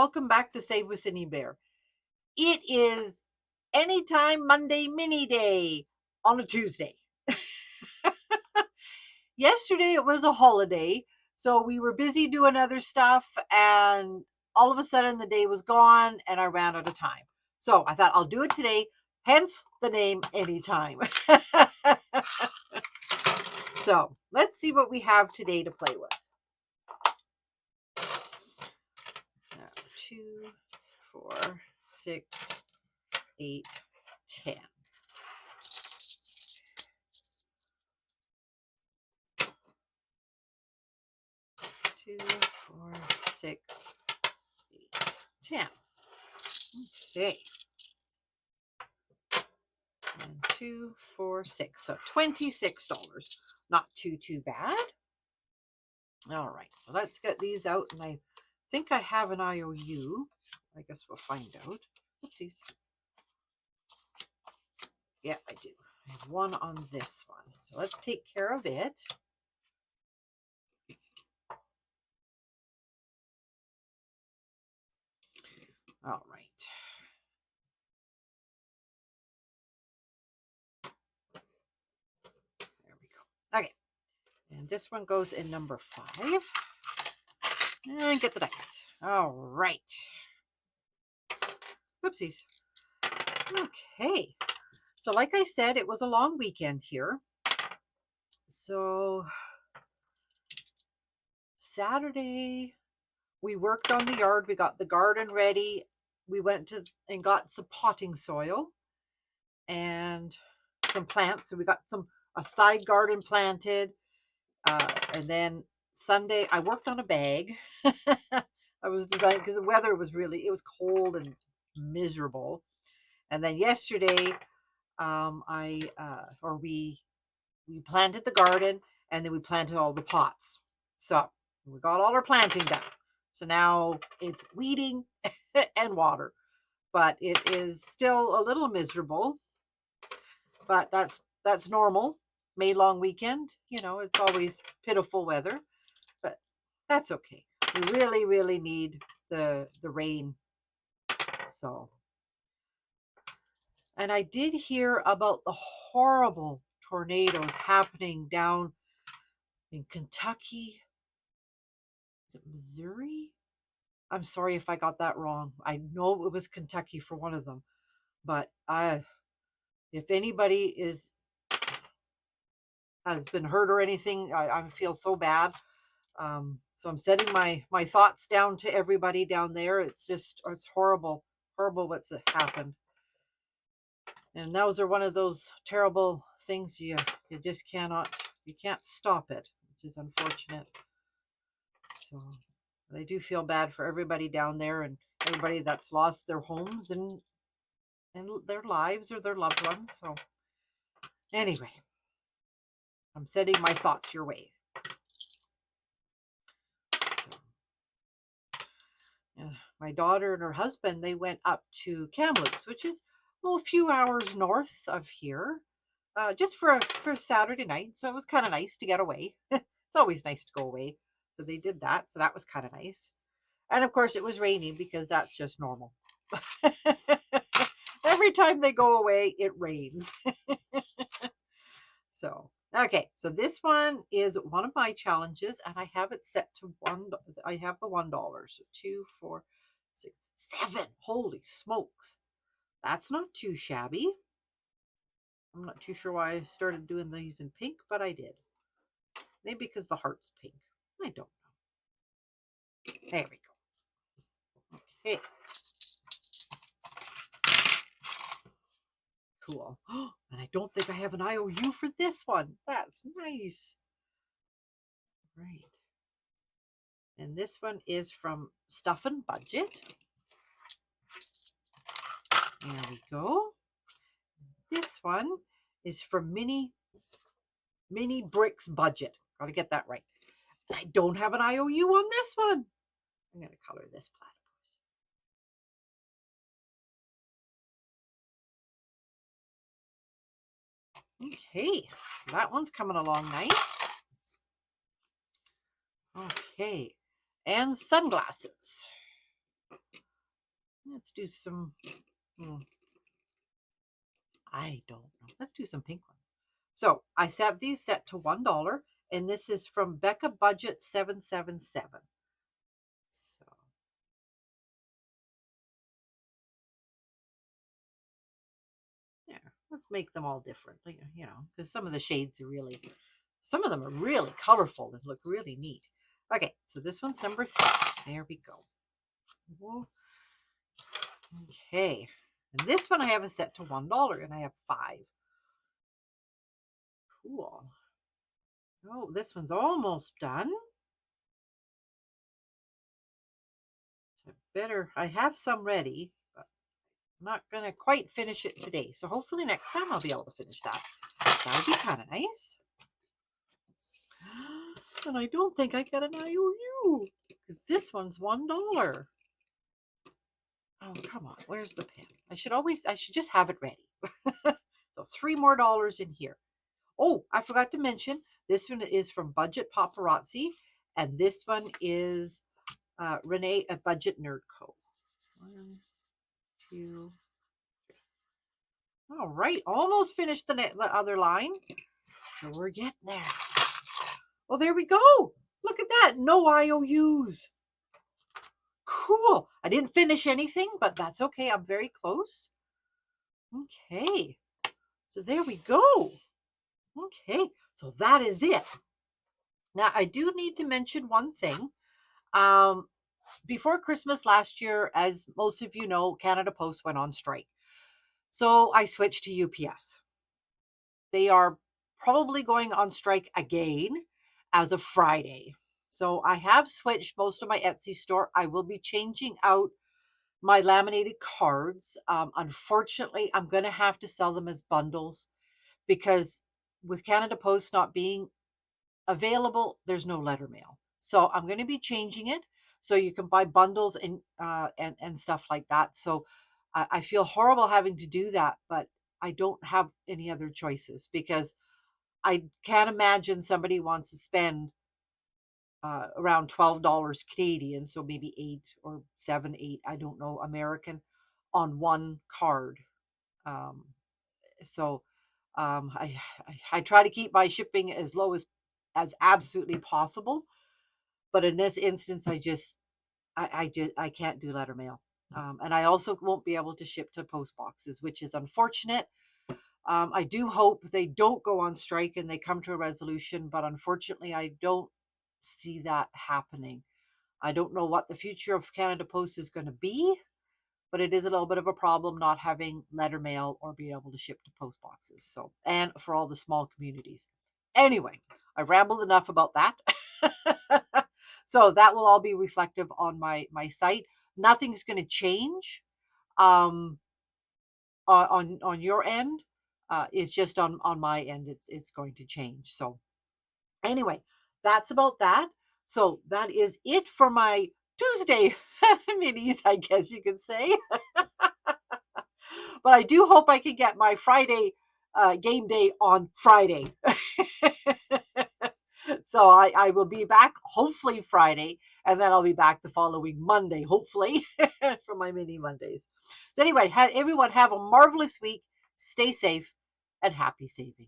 welcome back to Save with Sydneybear. It is Anytime Monday Mini Day on a Tuesday. Yesterday it was a holiday, so we were busy doing other stuff, and all of a sudden the day was gone and I ran out of time. So I thought I'll do it today, hence the name Anytime. So let's see what we have today to play with. 2, 4, 6, 8, 10. 2, 4, 6, 8, 10. Okay. And 2, 4, 6. So $26. Not too bad. All right. So let's get these out. And I think I have an IOU. I guess we'll find out. Oopsies. Yeah, I do. I have one on this one. So let's take care of it. All right. There we go. Okay. And this one goes in number 5. And get the dice. All right. Oopsies. Okay. So like I said, it was a long weekend here. So Saturday, we worked on the yard. We got the garden ready. We went to and got some potting soil and some plants. So we got a side garden planted. And then Sunday, I worked on a bag. I was designing because the weather was it was cold and miserable. And then yesterday, we planted the garden, and then we planted all the pots. So we got all our planting done. So now it's weeding and water, but it is still a little miserable. But that's normal. May long weekend, it's always pitiful weather, but that's okay. We really need the rain. So, and I did hear about the horrible tornadoes happening down in Kentucky. Is it Missouri? I'm sorry if I got that wrong. I know it was Kentucky for one of them, but if anybody has been hurt or anything, I feel so bad. So I'm sending my thoughts down to everybody down there. It's horrible what's happened. And those are one of those terrible things you just can't stop it, which is unfortunate. So, but I do feel bad for everybody down there and everybody that's lost their homes and their lives or their loved ones. So anyway, I'm sending my thoughts your way. So, my daughter and her husband, they went up to Kamloops, which is a few hours north of here, just for a Saturday night. So it was kind of nice to get away. It's always nice to go away. So they did that. So that was kind of nice. And of course it was raining because that's just normal. Every time they go away, it rains. So, okay. So this one is one of my challenges, and I have it set to $1. I have the $1. So 2, 4, 6, 7. Holy smokes. That's not too shabby. I'm not too sure why I started doing these in pink, but I did. Maybe because the heart's pink. I don't know. There we go. Okay. Cool. And I don't think I have an IOU for this one. That's nice. Right. And this one is from Stuff and Budget. There we go. This one is from Minnie Bricks Budget. Got to get that right. I don't have an IOU on this one. I'm going to color this platypus. Okay, so that one's coming along nice. Okay, and sunglasses. Let's do some, I don't know. Let's do some pink ones. So I set these set to $1, and this is from Becca Budget 777. So yeah, let's make them all different, you know, because some of the shades are really, some of them are really colorful and look really neat. Okay, so this one's number 3. There we go. Whoa. Okay, and this one I have a set to $1, and I have 5. Cool. Oh, this one's almost done. So I have some ready, but I'm not going to quite finish it today. So hopefully next time I'll be able to finish that. That would be kind of nice. And I don't think I get an IOU because this one's $1. Oh, come on. Where's the pen? I should just have it ready. So $3 more in here. Oh, I forgot to mention, this one is from Budget Paparazzi, and this one is Rene at Budget Nerd Co. 1, 2, 3. All right, almost finished the other line. So we're getting there. Well, there we go. Look at that. No IOUs. Cool. I didn't finish anything, but that's okay. I'm very close. Okay. So there we go. Okay. So that is it. Now, I do need to mention one thing. Before Christmas last year, as most of you know, Canada Post went on strike. So I switched to UPS. They are probably going on strike again as of Friday. So I have switched most of my Etsy store. I will be changing out my laminated cards. Unfortunately, I'm going to have to sell them as bundles because with Canada Post not being available, there's no letter mail. So I'm going to be changing it so you can buy bundles and stuff like that. So I feel horrible having to do that, but I don't have any other choices because I can't imagine somebody wants to spend around $12 Canadian, so maybe 8 or 7, 8, I don't know, American, on one card. So I try to keep my shipping as low as absolutely possible, but in this instance, I can't do letter mail, and I also won't be able to ship to post boxes, which is unfortunate. I do hope they don't go on strike and they come to a resolution, but unfortunately, I don't see that happening. I don't know what the future of Canada Post is going to be, but it is a little bit of a problem not having letter mail or being able to ship to post boxes. So, and for all the small communities. Anyway, I rambled enough about that. So that will all be reflective on my site. Nothing's going to change on your end. It's just on my end. It's going to change. So anyway, that's about that. So that is it for my Tuesday minis, I guess you could say. But I do hope I can get my Friday game day on Friday. So I will be back hopefully Friday, and then I'll be back the following Monday, hopefully, for my mini Mondays. So anyway, everyone have a marvelous week. Stay safe and happy saving.